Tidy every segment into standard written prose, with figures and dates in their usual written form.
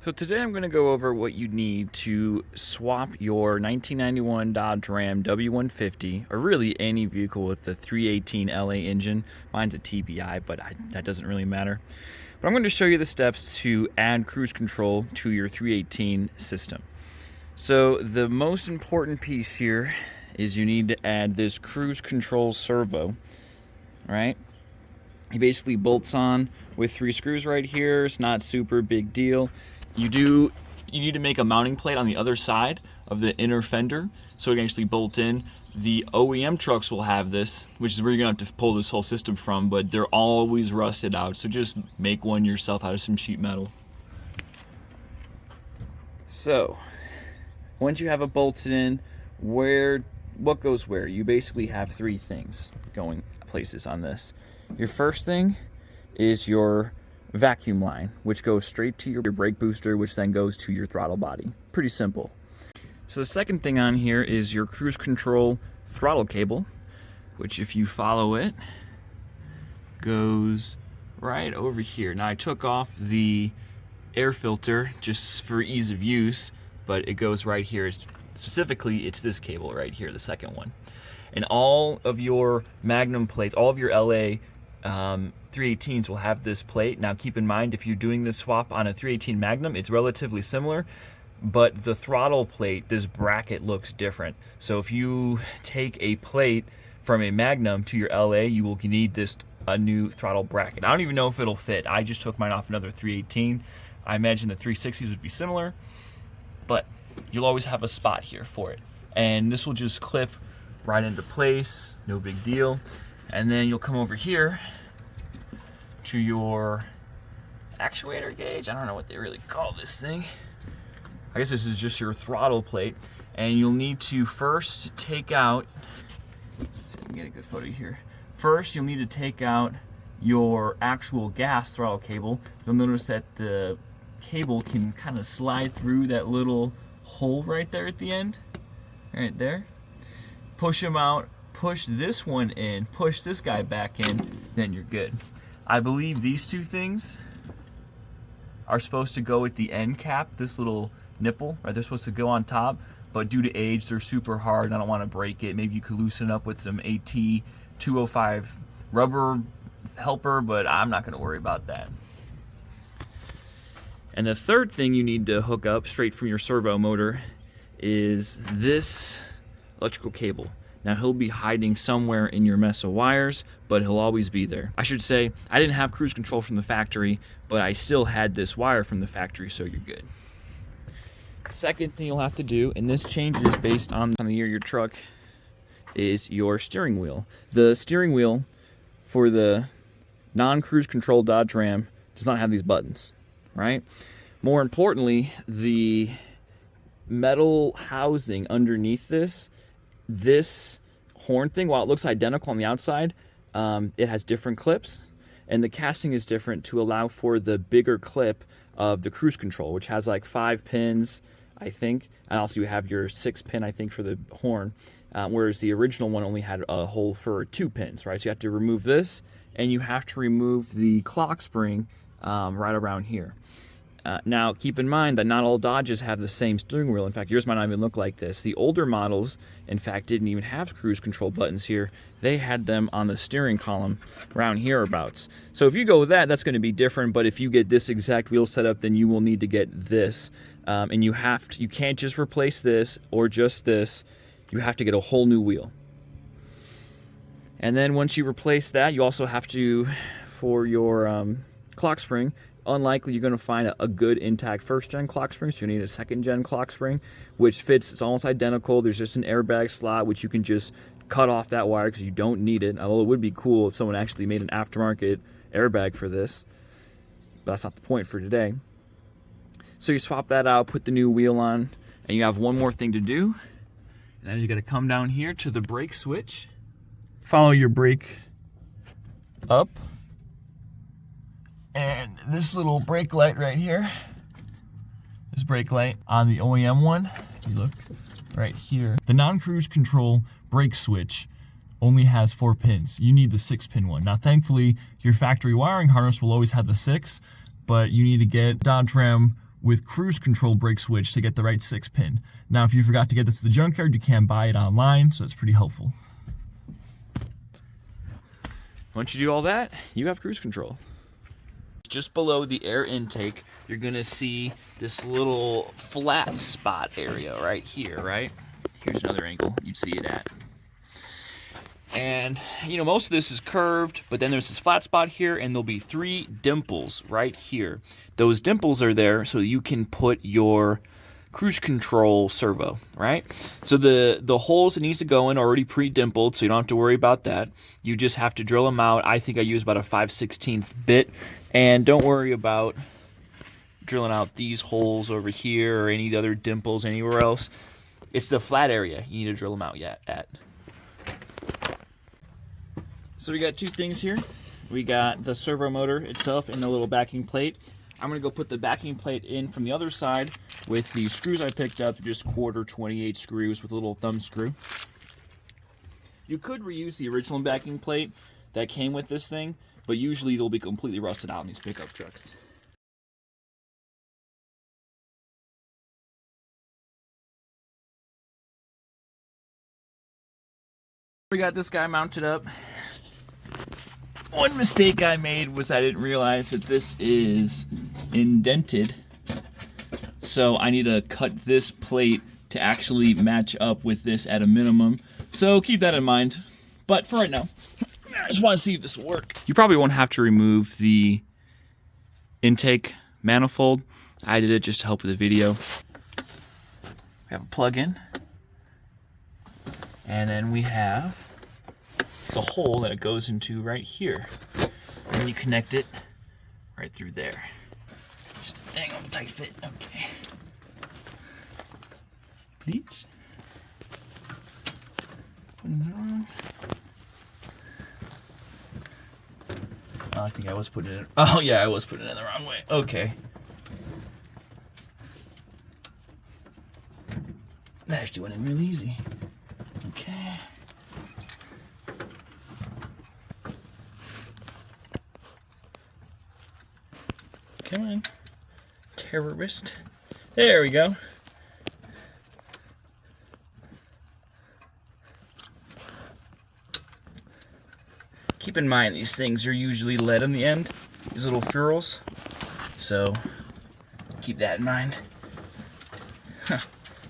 So today I'm going to go over what you need to swap your 1991 Dodge Ram W150, or really any vehicle with the 318 LA engine. Mine's a TBI, but that doesn't really matter. But I'm going to show you the steps to add cruise control to your 318 system. So the most important piece here is you need to add this cruise control servo, right? He basically bolts on with 3 screws right here. It's not super big deal. You need to make a mounting plate on the other side of the inner fender so it can actually bolt in. The OEM trucks will have this, which is where you're gonna have to pull this whole system from, but they're always rusted out, so just make one yourself out of some sheet metal. So once you have it bolted in, what goes where? You basically have 3 things going places on this. Your first thing is your vacuum line, which goes straight to your brake booster, which then goes to your throttle body. Pretty simple. So the second thing on here is your cruise control throttle cable, which if you follow it, goes right over here. Now I took off the air filter just for ease of use, but it goes right here. Specifically, it's this cable right here, the second one. And all of your Magnum plates, all of your LA 318s will have this plate. Now keep in mind, if you're doing this swap on a 318 Magnum, it's relatively similar, but the throttle plate, this bracket looks different. So if you take a plate from a Magnum to your LA, you will need a new throttle bracket. I don't even know if it'll fit. I just took mine off another 318. I imagine the 360s would be similar, but you'll always have a spot here for it. And this will just clip right into place, no big deal. And then you'll come over here to your actuator gauge. I don't know what they really call this thing. I guess this is just your throttle plate. And you'll need to first take out, let's see if I can get a good photo here. First, you'll need to take out your actual gas throttle cable. You'll notice that the cable can kind of slide through that little hole right there at the end, right there. Push them out, push this one in, push this guy back in, then you're good. I believe these 2 things are supposed to go at the end cap, this little nipple, right? They're supposed to go on top, but due to age, they're super hard and I don't want to break it. Maybe you could loosen it up with some AT 205 rubber helper, but I'm not going to worry about that. And the third thing you need to hook up straight from your servo motor is this electrical cable. Now he'll be hiding somewhere in your mess of wires, but he'll always be there. I should say, I didn't have cruise control from the factory, but I still had this wire from the factory, so you're good. Second thing you'll have to do, and this changes based on the year of your truck, is your steering wheel. The steering wheel for the non-cruise control Dodge Ram does not have these buttons, right? More importantly, the metal housing underneath this horn thing, while it looks identical on the outside, it has different clips, and the casting is different to allow for the bigger clip of the cruise control, which has like 5 pins, I think, and also you have your 6 pin, I think, for the horn, whereas the original one only had a hole for 2 pins, right? So you have to remove this, and you have to remove the clock spring right around here. Now, keep in mind that not all Dodges have the same steering wheel. In fact, yours might not even look like this. The older models, in fact, didn't even have cruise control buttons here. They had them on the steering column around hereabouts. So if you go with that, that's going to be different. But if you get this exact wheel setup, then you will need to get this. And you can't just replace this or just this. You have to get a whole new wheel. And then once you replace that, you also have to, for your clock spring, unlikely you're going to find a good intact first-gen clock spring, so you need a second-gen clock spring, which fits. It's almost identical. There's just an airbag slot, which you can just cut off that wire because you don't need it, although it would be cool if someone actually made an aftermarket airbag for this, but that's not the point for today. So you swap that out, put the new wheel on, and you have one more thing to do, and then you got to come down here to the brake switch, follow your brake up, and this little brake light right here, this brake light on the OEM one, if you look right here, the non-cruise control brake switch only has 4 pins. You need the 6-pin one. Now, thankfully, your factory wiring harness will always have the 6, but you need to get Dodge Ram with cruise control brake switch to get the right 6-pin. Now, if you forgot to get this to the junkyard, you can buy it online, so it's pretty helpful. Once you do all that, you have cruise control. Just below the air intake, you're gonna see this little flat spot area right here, right? Here's another angle you'd see it at. And, you know, most of this is curved, but then there's this flat spot here, and there'll be 3 dimples right here. Those dimples are there so you can put your cruise control servo, right? So the holes it needs to go in are already pre-dimpled, so you don't have to worry about that. You just have to drill them out. I think I use about a 5/16 bit, and don't worry about drilling out these holes over here or any other dimples anywhere else. It's the flat area you need to drill them out at. So we got 2 things here. We got the servo motor itself and the little backing plate. I'm gonna go put the backing plate in from the other side with the screws I picked up, just 1/4 28 screws with a little thumb screw. You could reuse the original backing plate that came with this thing, but usually they'll be completely rusted out in these pickup trucks. We got this guy mounted up. One mistake I made was I didn't realize that this is indented. So I need to cut this plate to actually match up with this at a minimum. So keep that in mind. But for right now, I just want to see if this will work. You probably won't have to remove the intake manifold. I did it just to help with the video. We have a plug-in. And then we have the hole that it goes into right here. And then you connect it right through there. Just a dang old tight fit. Okay. Please. Putting it on. Oh, I think I was putting it in. Oh yeah, I was putting it in the wrong way. Okay. That actually went in real easy. Okay. Come on, terrorist. There we go. Keep in mind, these things are usually lead in the end, these little ferrules. So, keep that in mind. Huh.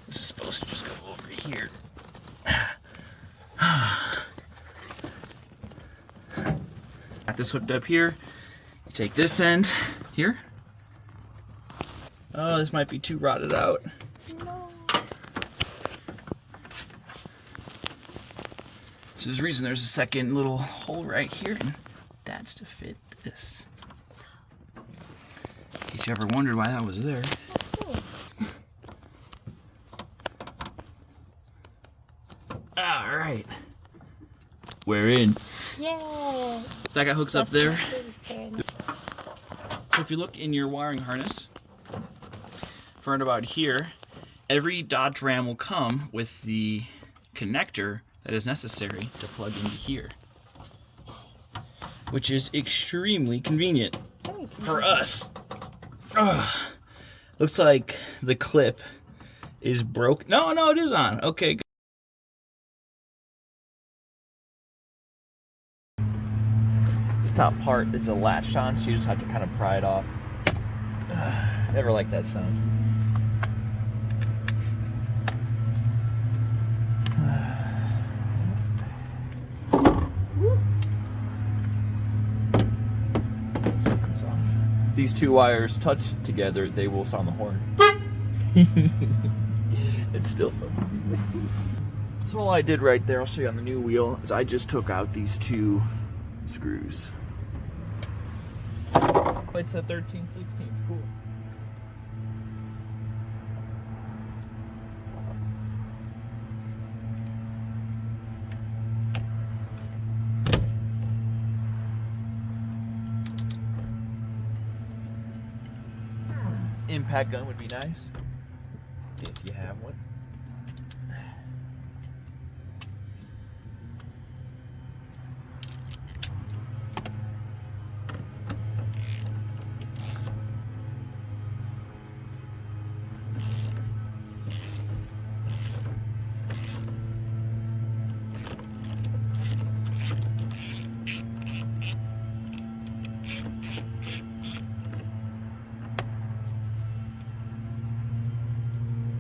This is supposed to just go over here. Got this hooked up here. You take this end here. Oh, this might be too rotted out. No. So there's a reason there's a second little hole right here, and that's to fit this. In case you ever wondered why that was there. That's cool. All right. We're in. Yay! So that guy hooks up there. So if you look in your wiring harness, for about here, every Dodge Ram will come with the connector that is necessary to plug into here, which is extremely convenient for us. Looks like the clip is broke. No, it is on. Okay, good. This top part is a latched on, so you just have to kind of pry it off. Never liked that sound. These 2 wires touch together, they will sound the horn. It's still fun. So all I did right there, I'll show you on the new wheel, is I just took out these 2 screws. It's a 13/16, it's cool. Impact gun would be nice, if you have one.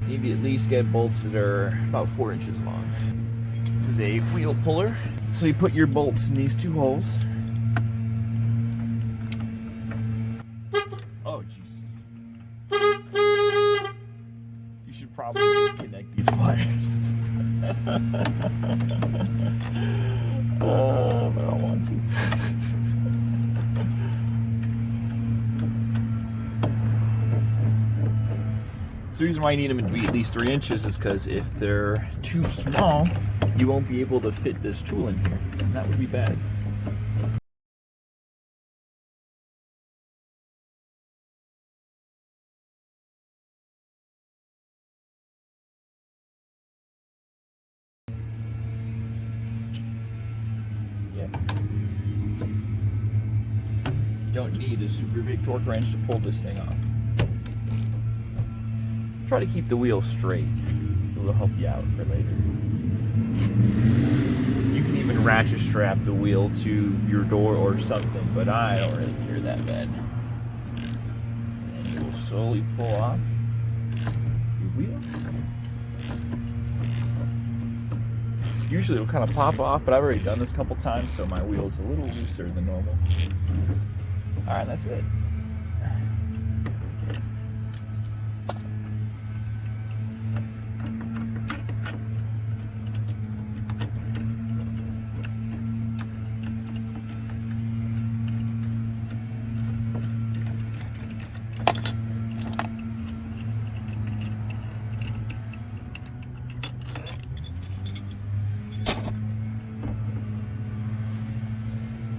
You need to at least get bolts that are about 4 inches long. This is a wheel puller. So you put your bolts in these 2 holes. Oh, Jesus. You should probably disconnect these wires. But I don't want to. So the reason why you need them to be at least 3 inches is because if they're too small, you won't be able to fit this tool in here, and that would be bad. Yeah. You don't need a super big torque wrench to pull this thing off. Try to keep the wheel straight. It'll help you out for later. You can even ratchet strap the wheel to your door or something, but I don't really care that bad. And you'll slowly pull off your wheel. Usually it'll kind of pop off, but I've already done this a couple times, so my wheel's a little looser than normal. Alright, that's it.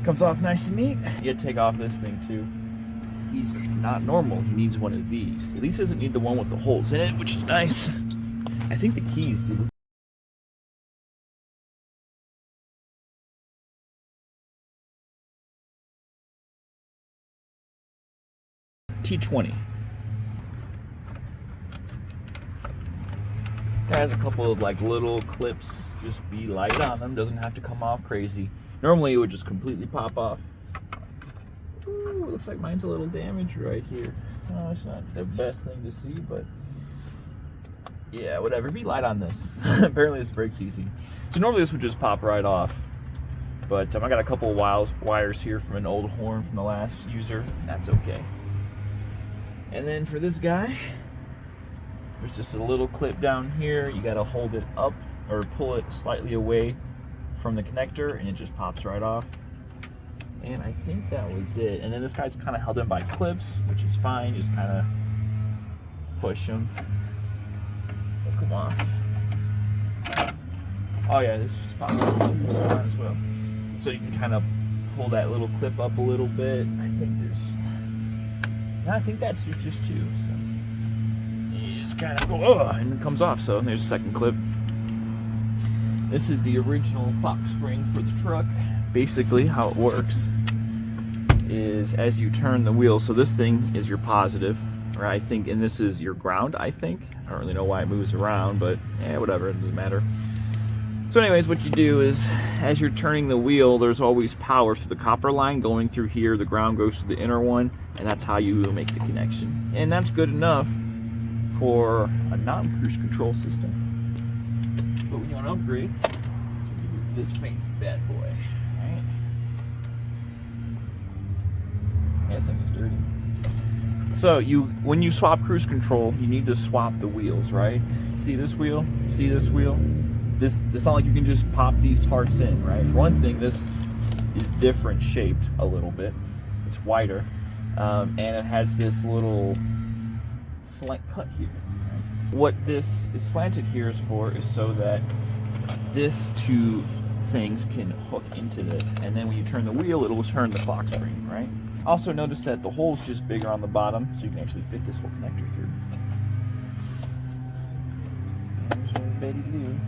Comes off nice and neat. You gotta take off this thing too. He's not normal. He needs one of these. At least he doesn't need the one with the holes in it, which is nice. I think the keys do. T20. Guy has a couple of like little clips. Just be light on them. Doesn't have to come off crazy. Normally it would just completely pop off. Ooh, looks like mine's a little damaged right here. Oh, it's not the best thing to see, but yeah, whatever. Be light on this. Apparently this breaks easy. So normally this would just pop right off, but I got a couple of wires here from an old horn from the last user. That's okay. And then for this guy, there's just a little clip down here. You gotta hold it up or pull it slightly away from the connector and it just pops right off. And I think that was it. And then this guy's kind of held in by clips, which is fine. Just kind of push them. They'll come off. Oh yeah, this just pops off as well. So you can kind of pull that little clip up a little bit. I think that's just 2. So you just kind of go, and it comes off. So there's a second clip. This is the original clock spring for the truck. Basically how it works is as you turn the wheel, so this thing is your positive, right? I think, and this is your ground, I think. I don't really know why it moves around, but whatever, it doesn't matter. So anyways, what you do is as you're turning the wheel, there's always power through the copper line going through here. The ground goes to the inner one, and that's how you make the connection. And that's good enough for a non-cruise control system. But when you want to upgrade, so you do this fancy bad boy, right? That thing is dirty. So when you swap cruise control, you need to swap the wheels, right? See this wheel? See this wheel? It's not like you can just pop these parts in, right? For one thing, this is different shaped a little bit. It's wider, and it has this little slant cut here. What this is slanted here is for is so that this 2 things can hook into this, and then when you turn the wheel, it'll turn the clock spring, right? Also notice that the hole's just bigger on the bottom, so you can actually fit this whole connector through. And there's old Betty Lou.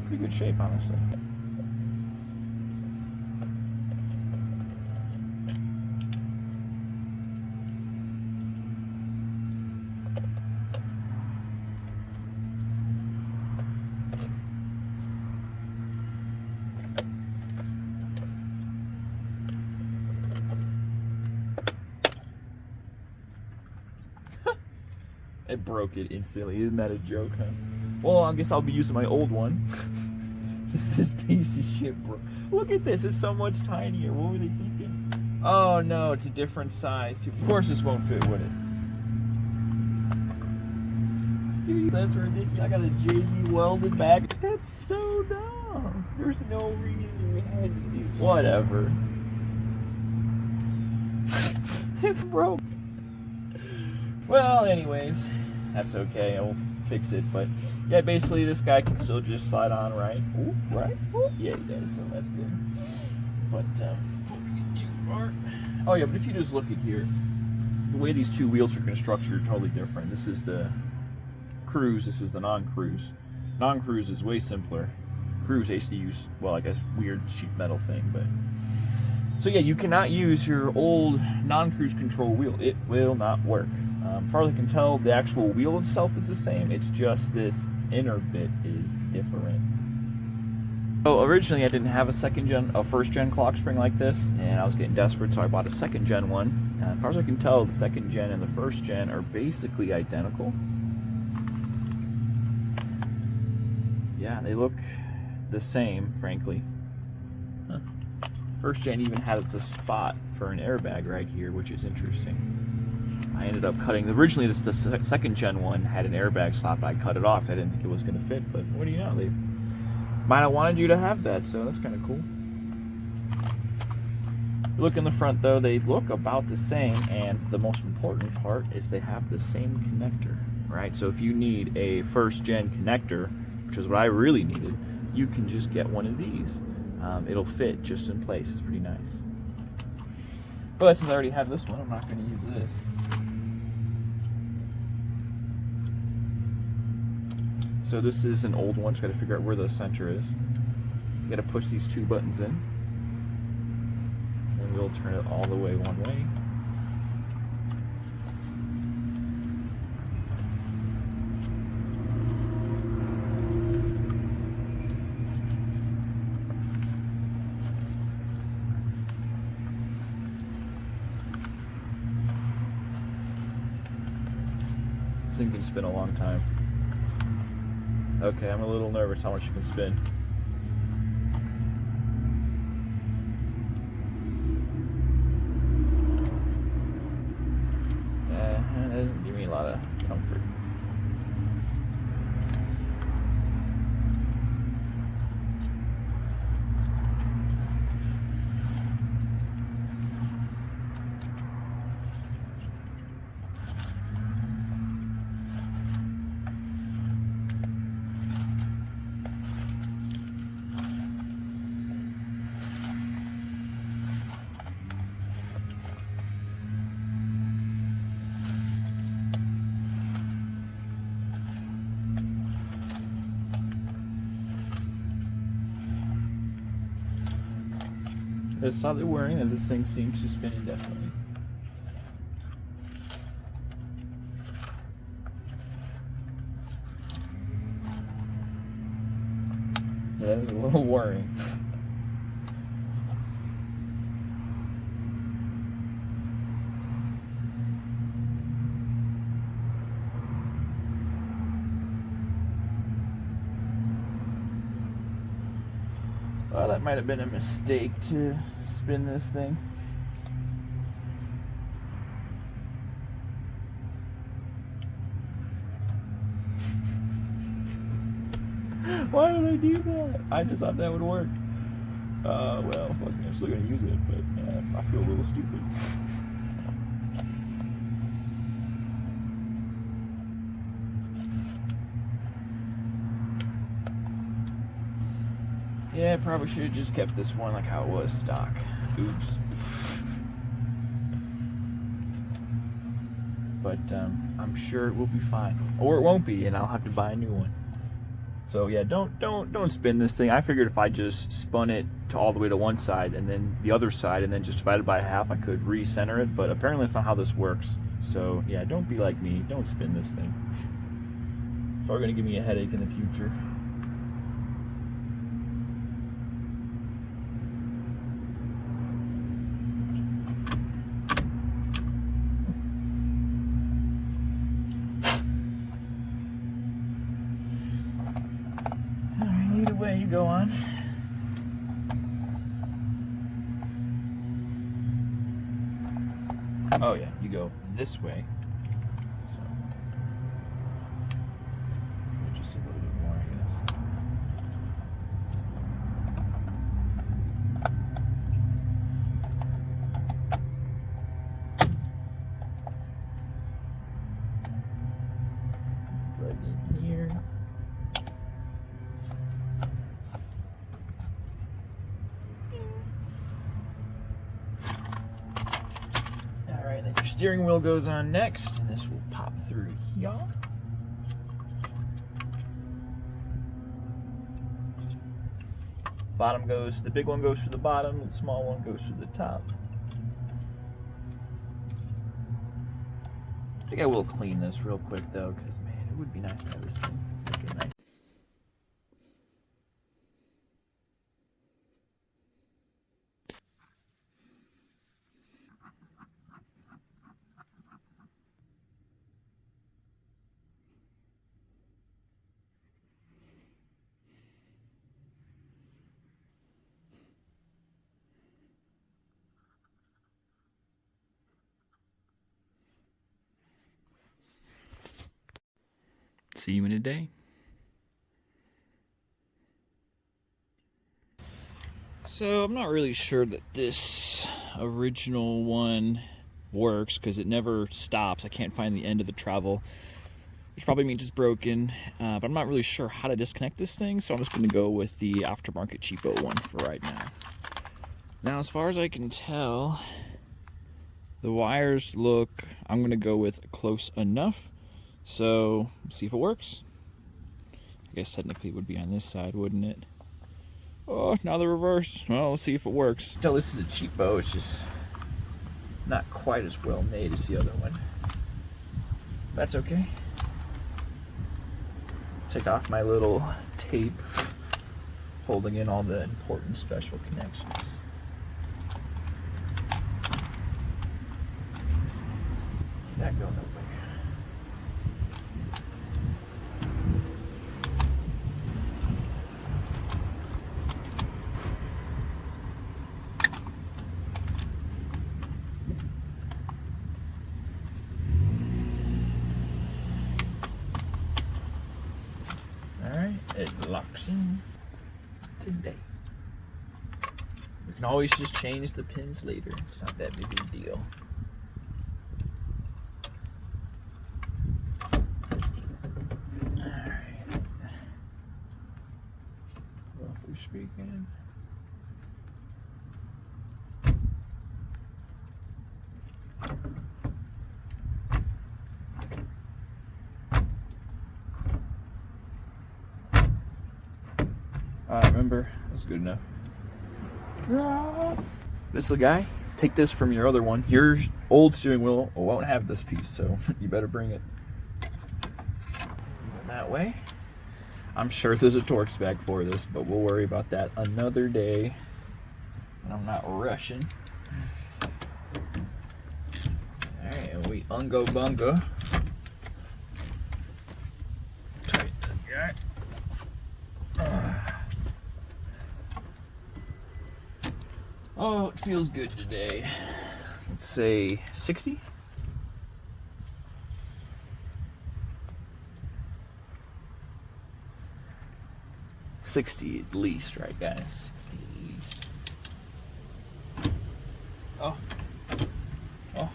Pretty good shape, honestly. It broke it instantly. Isn't that a joke, huh? Well, I guess I'll be using my old one. Just this piece of shit, bro. Look at this. It's so much tinier. What were they thinking? Oh, no. It's a different size, too. Of course this won't fit, would it? That's ridiculous. I got a JB welded bag. That's so dumb. There's no reason we had to do whatever. It broke. Well, anyways, that's okay. I'll fix it. But yeah, basically this guy can still just slide on, right? Ooh, right? Ooh, yeah, he does. So that's good. But before we get too far. Oh yeah, but if you just look at here, the way these two wheels are constructed are totally different. This is the Cruse, this is the non-Cruse. Non-Cruse is way simpler. Cruse used to use, well, like a weird sheet metal thing, but... So yeah, you cannot use your old non-Cruise Control wheel. It will not work. As far as I can tell, the actual wheel itself is the same. It's just this inner bit is different. So originally I didn't have a first gen clock spring like this, and I was getting desperate, so I bought a second gen one. As far as I can tell, the second gen and the first gen are basically identical. Yeah, they look the same, frankly. Huh. First gen even had a spot for an airbag right here, which is interesting. I ended up cutting, originally the second gen one had an airbag slot, but I cut it off. I didn't think it was going to fit, but what do you know? They might have wanted you to have that, so that's kind of cool. Look in the front though, they look about the same, and the most important part is they have the same connector, right? So if you need a first gen connector, which is what I really needed, you can just get one of these. It'll fit just in place. It's pretty nice. But since I already have this one, I'm not going to use this. So this is an old one. Just got to figure out where the center is. You got to push these two buttons in, and we'll turn it all the way one way. This thing can spin a long time. Okay, I'm a little nervous how much you can spin. That doesn't give me a lot of comfort. I just saw the wording that this thing seems to spin indefinitely. That is a little worrying. Well, that might have been a mistake to spin this thing. Why did I do that? I just thought that would work. Well, fuck me, I'm still gonna use it, but man, I feel a little stupid. Yeah, probably should have just kept this one like how it was stock. Oops. But I'm sure it will be fine, or it won't be, and I'll have to buy a new one. So yeah, don't spin this thing. I figured if I just spun it to all the way to one side and then the other side, and then just divided by half, I could recenter it. But apparently that's not how this works. So yeah, don't be like me. Don't spin this thing. It's probably gonna give me a headache in the future. way you go on. Oh yeah, you go this way. So just a little bit more, I guess. Right in here. Alright, then your steering wheel goes on next, and this will pop through here. Bottom goes, the big one goes to the bottom, the small one goes to the top. I think I will clean this real quick though, because man, it would be nice to have this thing looking nice. See you in a day. So I'm not really sure that this original one works because it never stops. I can't find the end of the travel, which probably means it's broken, but I'm not really sure how to disconnect this thing, so I'm just going to go with the aftermarket cheapo one for right now. Now, as far as I can tell, the wires look, I'm going to go with close enough. So, see if it works. I guess technically it would be on this side, wouldn't it? Oh, now the reverse. Well, we'll see if it works. Tell this is a cheapo, it's just not quite as well made as the other one. That's okay. Take off my little tape holding in all the important special connections. That go nowhere. It locks in today. We can always just change the pins later. It's not that big of a deal. Alright. Roughly speaking. Remember, that's good enough. This little guy, take this from your other one. Your old steering wheel won't have this piece, so you better bring it that way. I'm sure there's a Torx bag for this, but we'll worry about that another day. And I'm not rushing. Alright, and we ungo bungo. Tighten the guy. Oh, it feels good today. Let's say 60. 60 at least, right guys? 60 at least. Oh. Oh.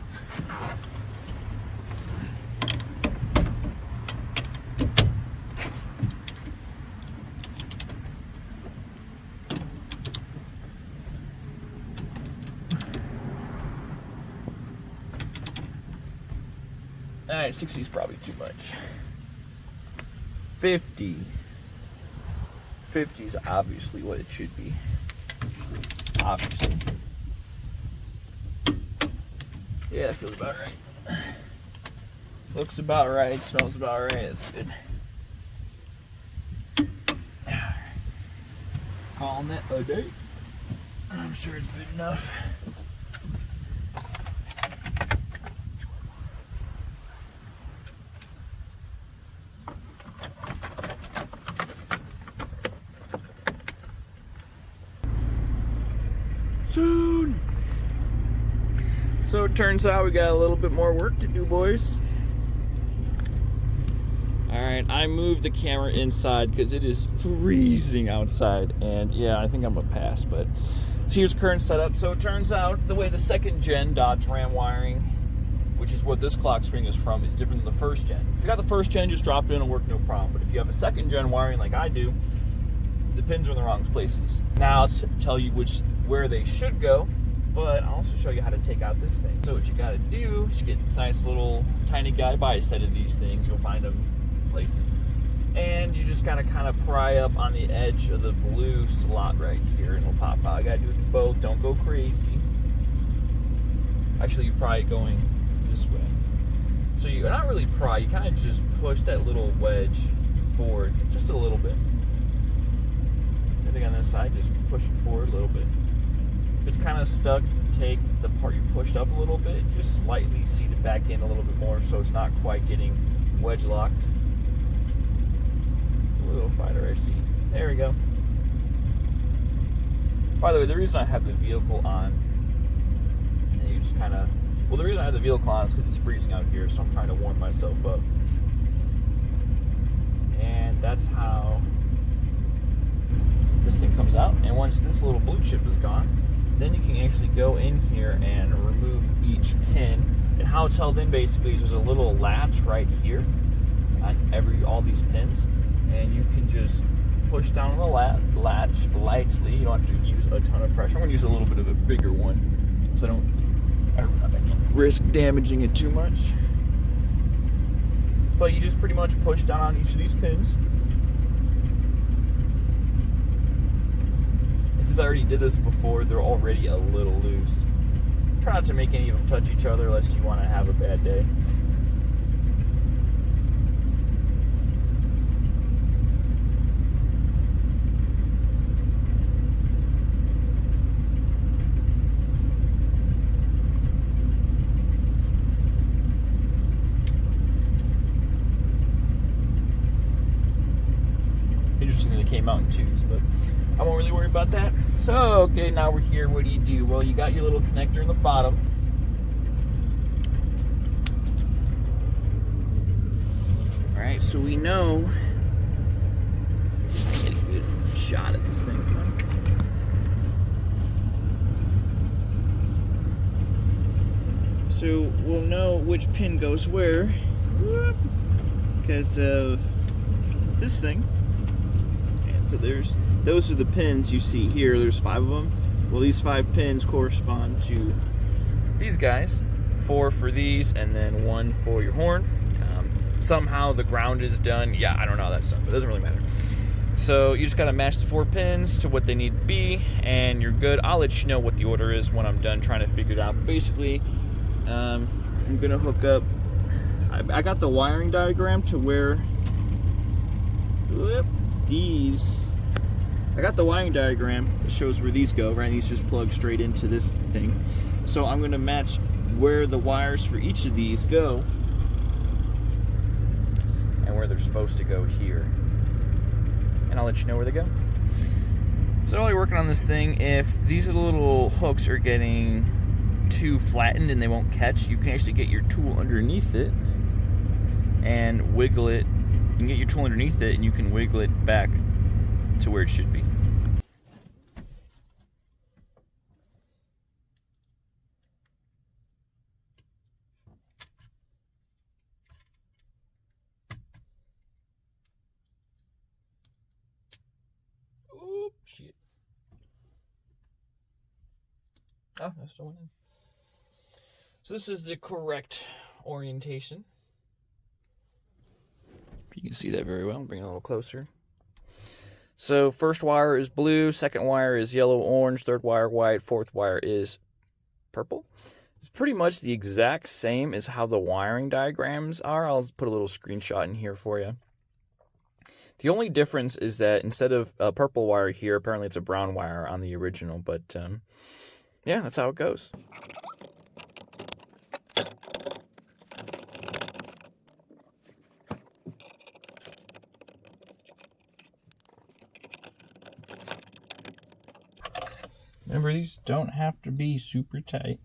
Alright, 60 is probably too much. 50. 50 is obviously what it should be. Obviously. Yeah, that feels about right. Looks about right, smells about right, that's good. Calling it a day. I'm sure it's good enough. soon. So it turns out we got a little bit more work to do, boys. Alright, I moved the camera inside because it is freezing outside, and yeah, I think I'm gonna pass, but so here's current setup. So it turns out the way the second gen Dodge Ram wiring, which is what this clock spring is from, is different than the first gen. If you got the first gen, just drop it in and work, no problem. But if you have a second gen wiring like I do, the pins are in the wrong places. Now I'll tell you where they should go, but I'll also show you how to take out this thing. So what you gotta do is get this nice little tiny guy, buy a set of these things, you'll find them places, and you just gotta kind of pry up on the edge of the blue slot right here and it'll pop out. You gotta do it to both, don't go crazy. Actually, you're probably going this way, so you're not really pry, you kind of just push that little wedge forward just a little bit. Same thing on this side, just push it forward a little bit. If it's kind of stuck, take the part you pushed up a little bit, just slightly seat it back in a little bit more so it's not quite getting wedge locked. Little fighter I see. There we go. By the way, the reason I have the vehicle on, and you just kind of, well, the reason I have the vehicle on is because it's freezing out here, so I'm trying to warm myself up. And that's how this thing comes out. And once this little blue chip is gone, then you can actually go in here and remove each pin. And how it's held in basically is there's a little latch right here on all these pins. And you can just push down the latch lightly. You don't have to use a ton of pressure. I'm going to use a little bit of a bigger one so I don't risk damaging it too much. But you just pretty much push down on each of these pins. And since I already did this before, they're already a little loose. Try not to make any of them touch each other unless you want to have a bad day. Interestingly, they came out in twos, but I won't really worry about that. So, okay, now we're here. What do? Well, you got your little connector in the bottom. All right, so we know. Get a good shot at this thing. So we'll know which pin goes where because of this thing. So those are the pins you see here. There's 5 of them. Well, these 5 pins correspond to these guys. 4 for these, and then 1 for your horn. Somehow the ground is done. Yeah, I don't know how that's done, but it doesn't really matter. So you just gotta match the 4 pins to what they need to be, and you're good. I'll let you know what the order is when I'm done trying to figure it out. But basically, I'm gonna hook up. I got the wiring diagram to where. I got the wiring diagram that shows where these go, right? These just plug straight into this thing. So I'm going to match where the wires for each of these go and where they're supposed to go here. And I'll let you know where they go. So while you're working on this thing, if these little hooks are getting too flattened and they won't catch, you can actually get your tool underneath it and wiggle it. You can get your tool underneath it and you can wiggle it back to where it should be. Oh, shit. Oh, that still went in. So this is the correct orientation. You can see that very well. Bring it a little closer. So first wire is blue, second wire is yellow, orange, third wire white, fourth wire is purple. It's pretty much the exact same as how the wiring diagrams are. I'll put a little screenshot in here for you. The only difference is that instead of a purple wire here, apparently it's a brown wire on the original, but yeah, that's how it goes. Remember, these don't have to be super tight.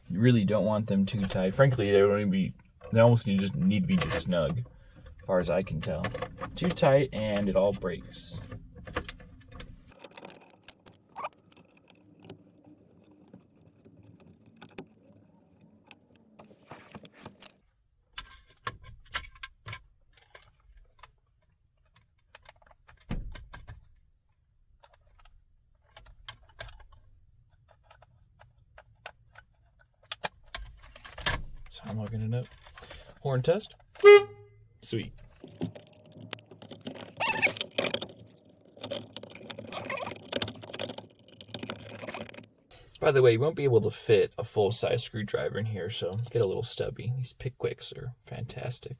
You really don't want them too tight. Frankly, they almost need to be just snug, as far as I can tell. Too tight and it all breaks. So I'm looking it up. Horn test. Sweet. By the way, you won't be able to fit a full-size screwdriver in here, so get a little stubby. These Pickwicks are fantastic.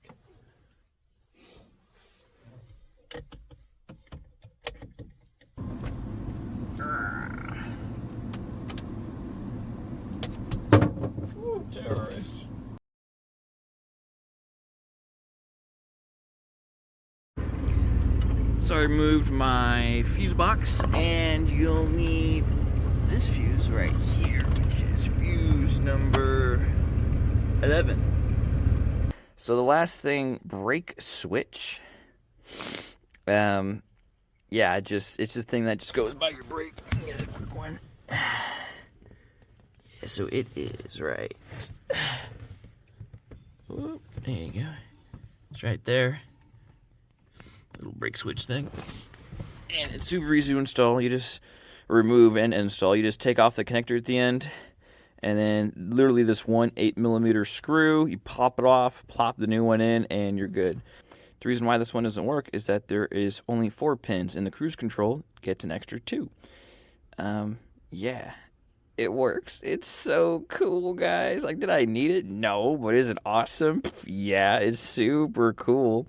Ooh, terrorist. So I removed my fuse box, and you'll need this fuse right here, which is fuse number 11. So the last thing, brake switch. Yeah, it's the thing that just goes by your brake. Get a quick one. Yeah, so it is right. Whoop, there you go. It's right there. Little brake switch thing. And it's super easy to install. You just remove and install. You just take off the connector at the end, and then literally this 1/8mm screw, you pop it off, plop the new one in, and you're good. The reason why this one doesn't work is that there is only 4 pins, and the cruise control gets an extra 2. Yeah, it works. It's so cool, guys. Like, did I need it? No, but is it awesome? Yeah, it's super cool.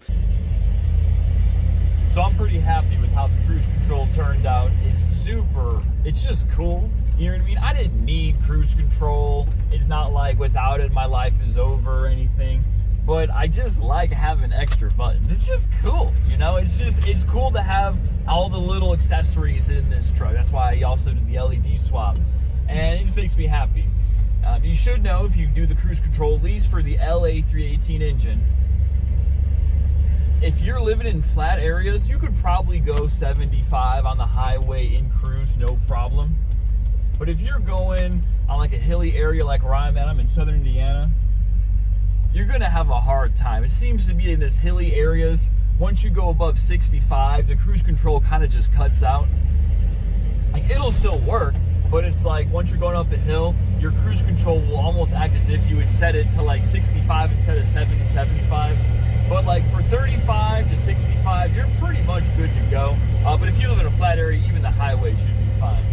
So I'm pretty happy with how the cruise control turned out. It's just cool. You know what I mean? I didn't need cruise control. It's not like without it my life is over or anything. But I just like having extra buttons. It's just cool, you know? It's cool to have all the little accessories in this truck. That's why I also did the LED swap. And it just makes me happy. You should know, if you do the cruise control, at least for the LA318 engine, if you're living in flat areas, you could probably go 75 on the highway in cruise, no problem. But if you're going on like a hilly area like where I'm at, I'm in southern Indiana, you're gonna have a hard time. It seems to be in this hilly areas, once you go above 65, the cruise control kind of just cuts out. Like, it'll still work, but it's like once you're going up a hill, your cruise control will almost act as if you had set it to like 65 instead of 70, 75. But like for 35 to 65, you're pretty much good to go. But if you live in a flat area, even the highway should be fine.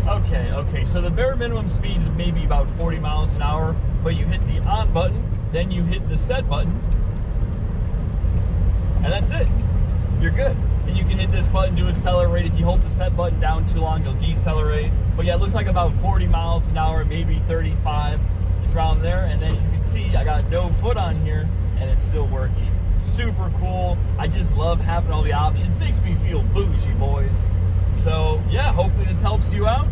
Okay, so the bare minimum speed is maybe about 40 miles an hour, but you hit the on button, then you hit the set button, and that's it. You're good. And you can hit this button to accelerate. If you hold the set button down too long, you'll decelerate. But yeah, it looks like about 40 miles an hour, maybe 35. It's around there. And then as you can see, I got no foot on here, and it's still working. Super cool. I just love having all the options. Makes me feel bougie, boys. So yeah, hopefully this helps you out.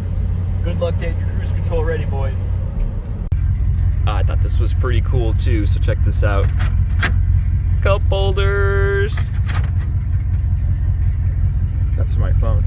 Good luck getting your cruise control ready, boys. I thought this was pretty cool too, so check this out. Cup holders. That's my phone.